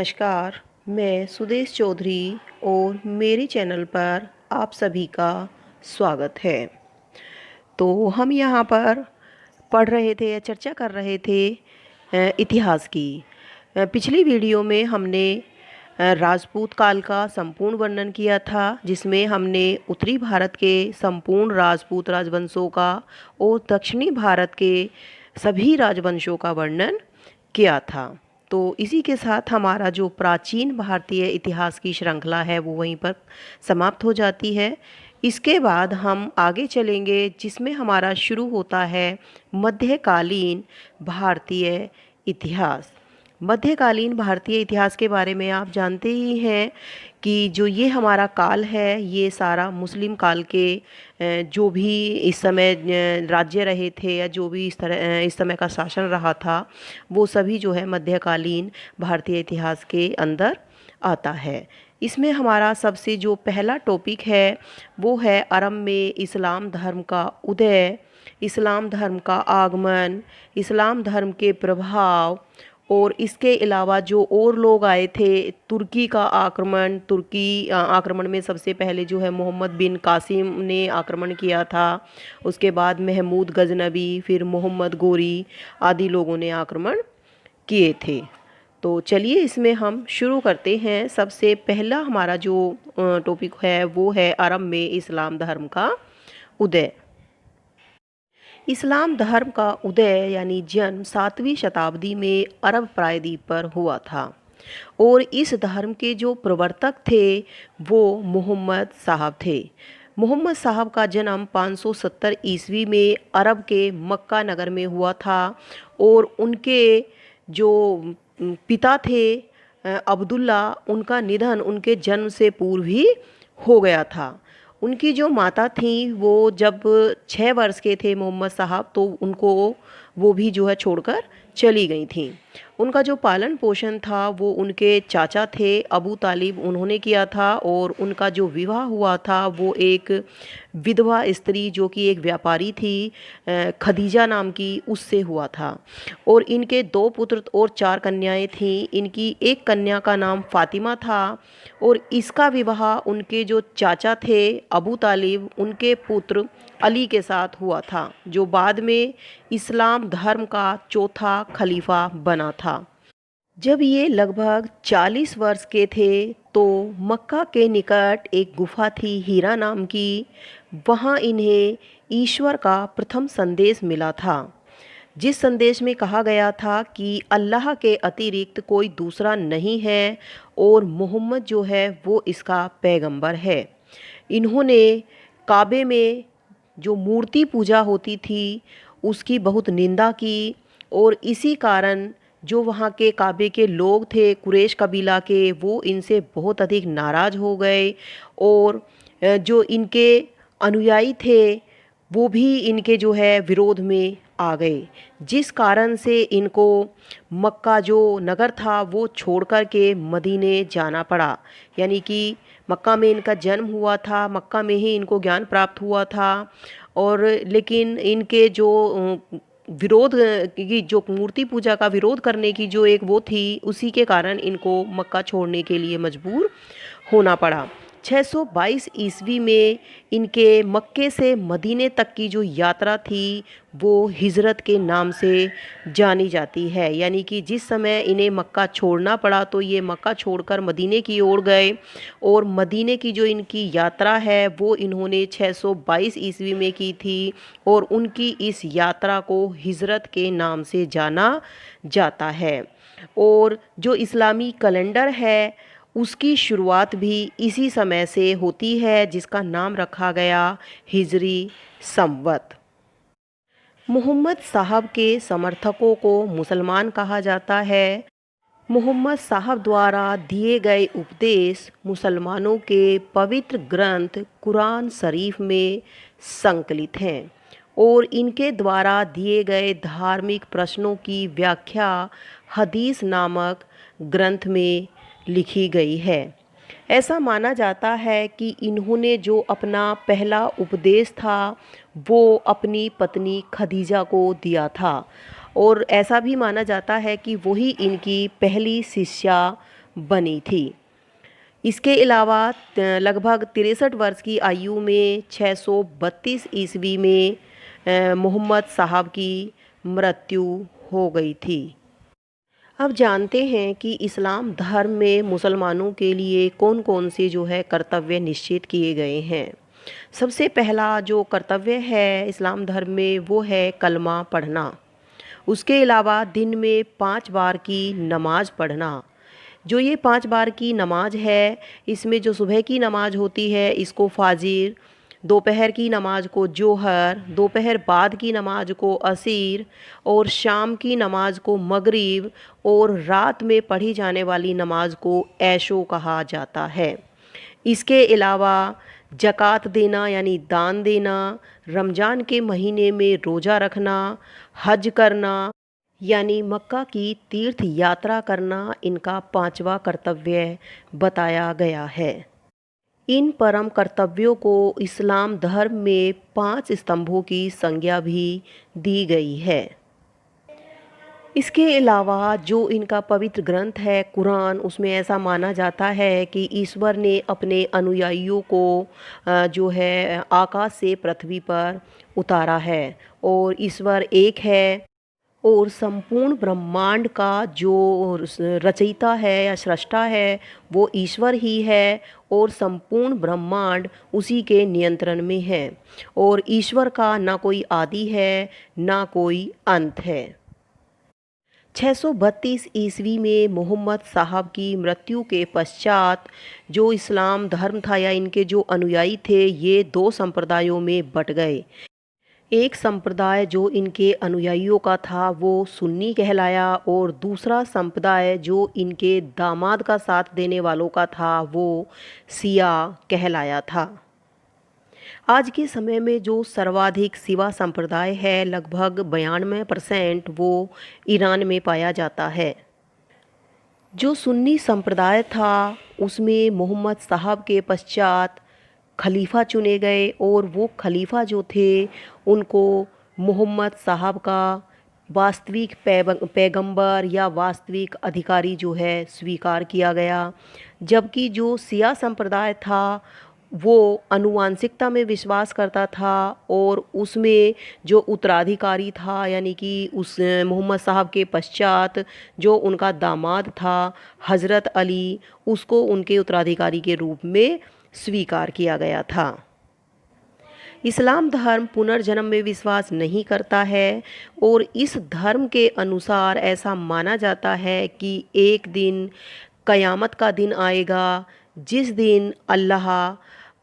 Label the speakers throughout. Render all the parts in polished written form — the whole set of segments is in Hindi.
Speaker 1: नमस्कार। मैं सुदेश चौधरी और मेरे चैनल पर आप सभी का स्वागत है। तो हम यहाँ पर पढ़ रहे थे या चर्चा कर रहे थे इतिहास की। पिछली वीडियो में हमने राजपूत काल का संपूर्ण वर्णन किया था, जिसमें हमने उत्तरी भारत के संपूर्ण राजपूत राजवंशों का और दक्षिणी भारत के सभी राजवंशों का वर्णन किया था। तो इसी के साथ हमारा जो प्राचीन भारतीय इतिहास की श्रृंखला है वो वहीं पर समाप्त हो जाती है। इसके बाद हम आगे चलेंगे, जिसमें हमारा शुरू होता है मध्यकालीन भारतीय इतिहास। मध्यकालीन भारतीय इतिहास के बारे में आप जानते ही हैं कि जो ये हमारा काल है, ये सारा मुस्लिम काल के जो भी इस समय राज्य रहे थे या जो भी इस समय का शासन रहा था, वो सभी जो है मध्यकालीन भारतीय इतिहास के अंदर आता है। इसमें हमारा सबसे जो पहला टॉपिक है वो है अरब में इस्लाम धर्म का उदय, इस्लाम धर्म का आगमन, इस्लाम धर्म के प्रभाव, और इसके अलावा जो और लोग आए थे, तुर्की का आक्रमण। तुर्की आक्रमण में सबसे पहले जो है मोहम्मद बिन कासिम ने आक्रमण किया था। उसके बाद महमूद गजनबी, फिर मोहम्मद गोरी आदि लोगों ने आक्रमण किए थे। तो चलिए इसमें हम शुरू करते हैं। सबसे पहला हमारा जो टॉपिक है वो है अरब में इस्लाम धर्म का उदय। इस्लाम धर्म का उदय यानी जन्म 7वीं शताब्दी में अरब प्रायद्वीप पर हुआ था, और इस धर्म के जो प्रवर्तक थे वो मोहम्मद साहब थे। मोहम्मद साहब का जन्म 570 ईस्वी में अरब के मक्का नगर में हुआ था, और उनके जो पिता थे अब्दुल्ला, उनका निधन उनके जन्म से पूर्व ही हो गया था। उनकी जो माता थी वो जब 6 वर्ष के थे मोहम्मद साहब, तो उनको वो भी जो है छोड़कर चली गई थी। उनका जो पालन पोषण था वो उनके चाचा थे अबू तालिब, उन्होंने किया था, और उनका जो विवाह हुआ था वो एक विधवा स्त्री जो कि एक व्यापारी थी, खदीजा नाम की, उससे हुआ था। और इनके 2 पुत्र और 4 कन्याएं थीं। इनकी एक कन्या का नाम फातिमा था, और इसका विवाह उनके जो चाचा थे अबू तालिब, उनके पुत्र अली के साथ हुआ था, जो बाद में इस्लाम धर्म का चौथा खलीफा बना था। जब ये लगभग 40 वर्ष के थे तो मक्का के निकट एक गुफा थी हीरा नाम की। वहाँ इन्हें ईश्वर का प्रथम संदेश मिला था, जिस संदेश में कहा गया था कि अल्लाह के अतिरिक्त कोई दूसरा नहीं है, और मोहम्मद जो है वो इसका पैगंबर है। इन्होंने काबे में जो मूर्ति पूजा होती थी उसकी बहुत निंदा की, और इसी कारण जो वहाँ के काबे के लोग थे कुरैश कबीला के, वो इनसे बहुत अधिक नाराज़ हो गए, और जो इनके अनुयायी थे वो भी इनके जो है विरोध में आ गए, जिस कारण से इनको मक्का जो नगर था वो छोड़ कर के मदीने जाना पड़ा। यानी कि मक्का में इनका जन्म हुआ था, मक्का में ही इनको ज्ञान प्राप्त हुआ था, और लेकिन इनके जो विरोध की, जो मूर्ति पूजा का विरोध करने की जो एक वो थी, उसी के कारण इनको मक्का छोड़ने के लिए मजबूर होना पड़ा। 622 ईस्वी में इनके मक्के से मदीने तक की जो यात्रा थी वो हिजरत के नाम से जानी जाती है। यानी कि जिस समय इन्हें मक्का छोड़ना पड़ा तो ये मक्का छोड़कर मदीने की ओर गए, और मदीने की जो इनकी यात्रा है वो इन्होंने 622 ईस्वी में की थी, और उनकी इस यात्रा को हिजरत के नाम से जाना जाता है। और जो इस्लामी कैलेंडर है उसकी शुरुआत भी इसी समय से होती है, जिसका नाम रखा गया हिजरी संवत। मोहम्मद साहब के समर्थकों को मुसलमान कहा जाता है। मोहम्मद साहब द्वारा दिए गए उपदेश मुसलमानों के पवित्र ग्रंथ कुरान शरीफ में संकलित हैं, और इनके द्वारा दिए गए धार्मिक प्रश्नों की व्याख्या हदीस नामक ग्रंथ में लिखी गई है। ऐसा माना जाता है कि इन्होंने जो अपना पहला उपदेश था वो अपनी पत्नी खदीजा को दिया था, और ऐसा भी माना जाता है कि वही इनकी पहली शिष्या बनी थी। इसके अलावा लगभग 63 वर्ष की आयु में 632 ईस्वी में मोहम्मद साहब की मृत्यु हो गई थी। अब जानते हैं कि इस्लाम धर्म में मुसलमानों के लिए कौन कौन से जो है कर्तव्य निश्चित किए गए हैं। सबसे पहला जो कर्तव्य है इस्लाम धर्म में वो है कलमा पढ़ना। उसके अलावा दिन में 5 बार की नमाज पढ़ना। जो ये 5 बार की नमाज है इसमें जो सुबह की नमाज होती है इसको फ़ाजिर, दोपहर की नमाज को जोहर, दोपहर बाद की नमाज को असीर और शाम की नमाज को मगरिब और रात में पढ़ी जाने वाली नमाज को ऐशो कहा जाता है। इसके अलावा ज़कात देना यानी दान देना, रमज़ान के महीने में रोज़ा रखना, हज करना यानी मक्का की तीर्थ यात्रा करना इनका 5वां कर्तव्य बताया गया है। इन परम कर्तव्यों को इस्लाम धर्म में 5 स्तंभों की संज्ञा भी दी गई है। इसके अलावा जो इनका पवित्र ग्रंथ है कुरान, उसमें ऐसा माना जाता है कि ईश्वर ने अपने अनुयायियों को जो है आकाश से पृथ्वी पर उतारा है और ईश्वर एक है और संपूर्ण ब्रह्मांड का जो रचयिता है या सृष्टा है वो ईश्वर ही है और संपूर्ण ब्रह्मांड उसी के नियंत्रण में है और ईश्वर का ना कोई आदि है ना कोई अंत है। 632 ईस्वी में मोहम्मद साहब की मृत्यु के पश्चात जो इस्लाम धर्म था या इनके जो अनुयायी थे ये 2 संप्रदायों में बट गए। एक संप्रदाय जो इनके अनुयायियों का था वो सुन्नी कहलाया और दूसरा संप्रदाय जो इनके दामाद का साथ देने वालों का था वो शिया कहलाया था। आज के समय में जो सर्वाधिक शिवा संप्रदाय है लगभग 92% वो ईरान में पाया जाता है। जो सुन्नी संप्रदाय था उसमें मोहम्मद साहब के पश्चात खलीफा चुने गए और वो खलीफा जो थे उनको मोहम्मद साहब का वास्तविक पैगंबर या वास्तविक अधिकारी जो है स्वीकार किया गया। जबकि जो शिया संप्रदाय था वो आनुवांशिकता में विश्वास करता था और उसमें जो उत्तराधिकारी था यानी कि उस मोहम्मद साहब के पश्चात जो उनका दामाद था हज़रत अली, उसको उनके उत्तराधिकारी के रूप में स्वीकार किया गया था। इस्लाम धर्म पुनर्जन्म में विश्वास नहीं करता है और इस धर्म के अनुसार ऐसा माना जाता है कि एक दिन क़यामत का दिन आएगा जिस दिन अल्लाह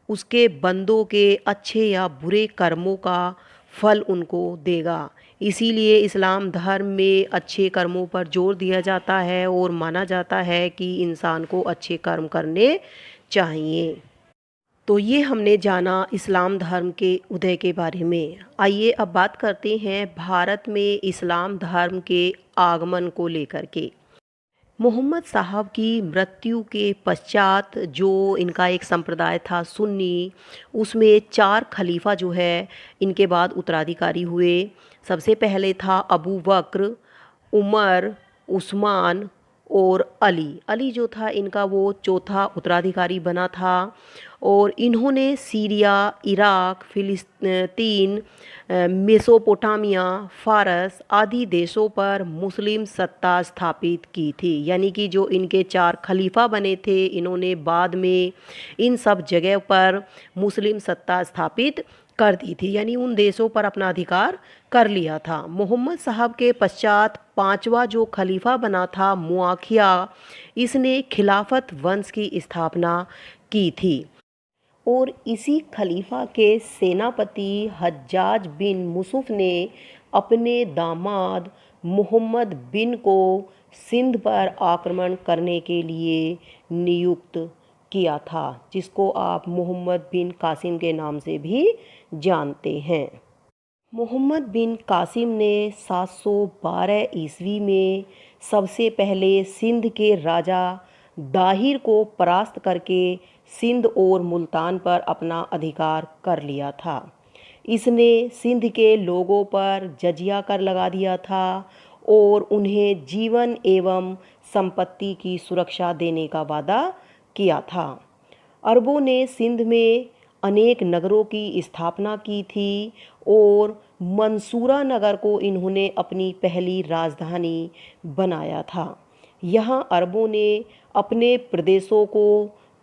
Speaker 1: उसके बंदों के अच्छे या बुरे कर्मों का फल उनको देगा। इसीलिए इस्लाम धर्म में अच्छे कर्मों पर जोर दिया जाता है और माना जाता है कि इंसान को अच्छे कर्म करने चाहिए। तो ये हमने जाना इस्लाम धर्म के उदय के बारे में। आइए अब बात करते हैं भारत में इस्लाम धर्म के आगमन को लेकर के। मोहम्मद साहब की मृत्यु के पश्चात जो इनका एक संप्रदाय था सुन्नी, उसमें 4 खलीफा जो है इनके बाद उत्तराधिकारी हुए। सबसे पहले था अबू बकर, उमर, उस्मान और अली। अली जो था इनका वो चौथा उत्तराधिकारी बना था और इन्होंने सीरिया, इराक, फ़िलिस्तीन, मेसोपोटामिया, फ़ारस आदि देशों पर मुस्लिम सत्ता स्थापित की थी। यानी कि जो इनके 4 खलीफा बने थे इन्होंने बाद में इन सब जगह पर मुस्लिम सत्ता स्थापित कर दी थी, यानी उन देशों पर अपना अधिकार कर लिया था। मोहम्मद साहब के पश्चात 5वां जो खलीफा बना था मुआखिया, इसने खिलाफत वंश की स्थापना की थी और इसी खलीफा के सेनापति हज्जाज बिन यूसुफ ने अपने दामाद मोहम्मद बिन को सिंध पर आक्रमण करने के लिए नियुक्त किया था, जिसको आप मोहम्मद बिन कासिम के नाम से भी जानते हैं। मोहम्मद बिन कासिम ने 712 ईस्वी में सबसे पहले सिंध के राजा दाहिर को परास्त करके सिंध और मुल्तान पर अपना अधिकार कर लिया था। इसने सिंध के लोगों पर जजिया कर लगा दिया था और उन्हें जीवन एवं संपत्ति की सुरक्षा देने का वादा किया था। अरबों ने सिंध में अनेक नगरों की स्थापना की थी और मंसूरा नगर को इन्होंने अपनी पहली राजधानी बनाया था। यहाँ अरबों ने अपने प्रदेशों को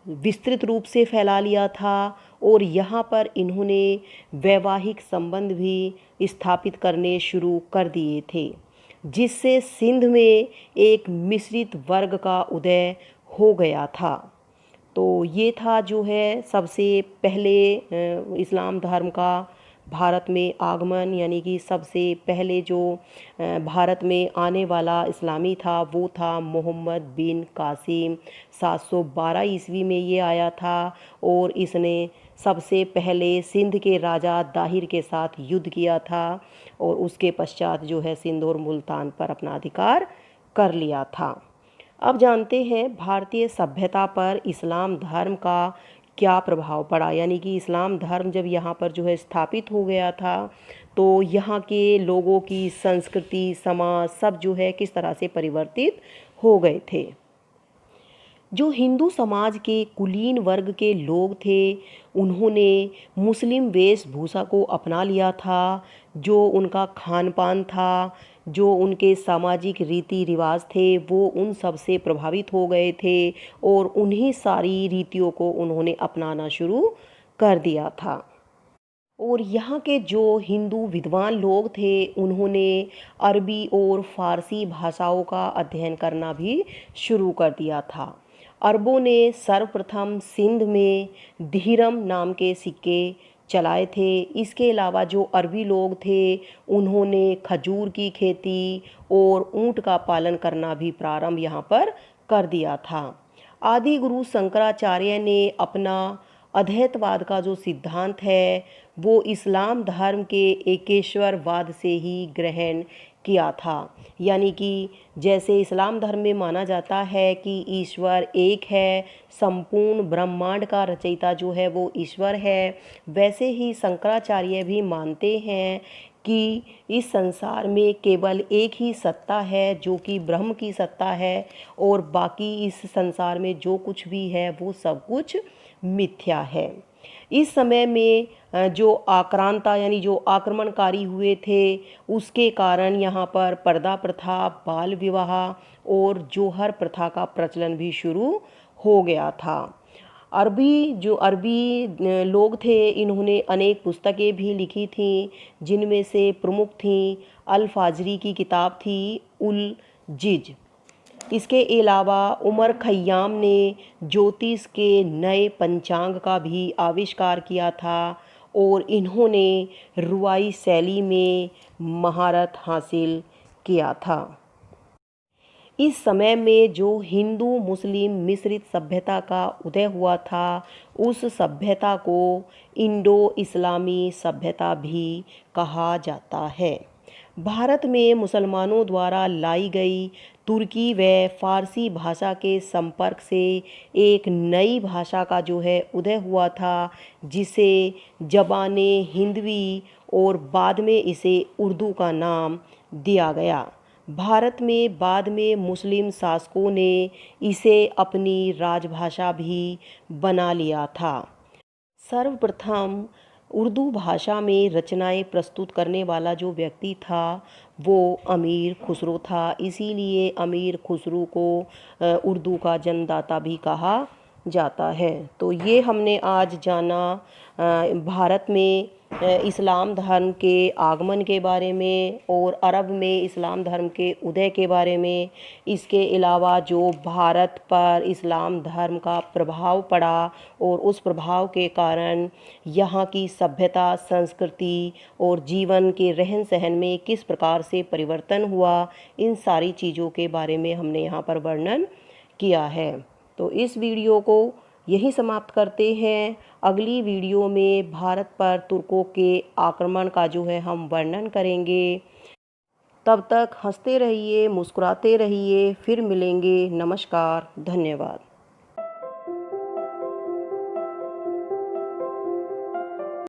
Speaker 1: विस्तृत रूप से फैला लिया था और यहाँ पर इन्होंने वैवाहिक संबंध भी स्थापित करने शुरू कर दिए थे, जिससे सिंध में एक मिश्रित वर्ग का उदय हो गया था। तो ये था जो है सबसे पहले इस्लाम धर्म का भारत में आगमन, यानी कि सबसे पहले जो भारत में आने वाला इस्लामी था वो था मोहम्मद बिन कासिम। 712 ईस्वी में ये आया था और इसने सबसे पहले सिंध के राजा दाहिर के साथ युद्ध किया था और उसके पश्चात जो है सिंध और मुल्तान पर अपना अधिकार कर लिया था। अब जानते हैं भारतीय सभ्यता पर इस्लाम धर्म का क्या प्रभाव पड़ा, यानी कि इस्लाम धर्म जब यहाँ पर जो है स्थापित हो गया था तो यहाँ के लोगों की संस्कृति, समाज सब जो है किस तरह से परिवर्तित हो गए थे। जो हिंदू समाज के कुलीन वर्ग के लोग थे उन्होंने मुस्लिम वेशभूषा को अपना लिया था। जो उनका खान पान था, जो उनके सामाजिक रीति रिवाज थे, वो उन सब से प्रभावित हो गए थे और उन्हीं सारी रीतियों को उन्होंने अपनाना शुरू कर दिया था। और यहाँ के जो हिंदू विद्वान लोग थे उन्होंने अरबी और फ़ारसी भाषाओं का अध्ययन करना भी शुरू कर दिया था। अरबों ने सर्वप्रथम सिंध में दिहरम नाम के सिक्के चलाए थे। इसके अलावा जो अरबी लोग थे उन्होंने खजूर की खेती और ऊंट का पालन करना भी प्रारंभ यहाँ पर कर दिया था। आदि गुरु शंकराचार्य ने अपना अद्वैतवाद का जो सिद्धांत है वो इस्लाम धर्म के एकेश्वरवाद से ही ग्रहण किया था, यानी कि जैसे इस्लाम धर्म में माना जाता है कि ईश्वर एक है, संपूर्ण ब्रह्मांड का रचयिता जो है वो ईश्वर है, वैसे ही शंकराचार्य भी मानते हैं कि इस संसार में केवल एक ही सत्ता है जो कि ब्रह्म की सत्ता है और बाकी इस संसार में जो कुछ भी है वो सब कुछ मिथ्या है। इस समय में जो आक्रांता यानी जो आक्रमणकारी हुए थे उसके कारण यहाँ पर पर्दा प्रथा, बाल विवाह और जोहर प्रथा का प्रचलन भी शुरू हो गया था। अरबी लोग थे इन्होंने अनेक पुस्तकें भी लिखी थीं, जिनमें से प्रमुख थी अल फाजरी की किताब थी उल जिज। इसके अलावा उमर खय्याम ने ज्योतिष के नए पंचांग का भी आविष्कार किया था और इन्होंने रुवाई शैली में महारत हासिल किया था। इस समय में जो हिंदू मुस्लिम मिश्रित सभ्यता का उदय हुआ था उस सभ्यता को इंडो इस्लामी सभ्यता भी कहा जाता है। भारत में मुसलमानों द्वारा लाई गई तुर्की व फ़ारसी भाषा के संपर्क से एक नई भाषा का जो है उदय हुआ था, जिसे ज़बाने हिंदवी और बाद में इसे उर्दू का नाम दिया गया। भारत में बाद में मुस्लिम शासकों ने इसे अपनी राजभाषा भी बना लिया था। सर्वप्रथम उर्दू भाषा में रचनाएं प्रस्तुत करने वाला जो व्यक्ति था वो अमीर खुसरो था, इसीलिए अमीर खुसरो को उर्दू का जन्मदाता भी कहा जाता है। तो ये हमने आज जाना भारत में इस्लाम धर्म के आगमन के बारे में और अरब में इस्लाम धर्म के उदय के बारे में। इसके अलावा जो भारत पर इस्लाम धर्म का प्रभाव पड़ा और उस प्रभाव के कारण यहाँ की सभ्यता, संस्कृति और जीवन के रहन सहन में किस प्रकार से परिवर्तन हुआ, इन सारी चीज़ों के बारे में हमने यहाँ पर वर्णन किया है। तो इस वीडियो को यही समाप्त करते हैं। अगली वीडियो में भारत पर तुर्कों के आक्रमण का जो है हम वर्णन करेंगे। तब तक हंसते रहिए, मुस्कुराते रहिए, फिर मिलेंगे। नमस्कार, धन्यवाद।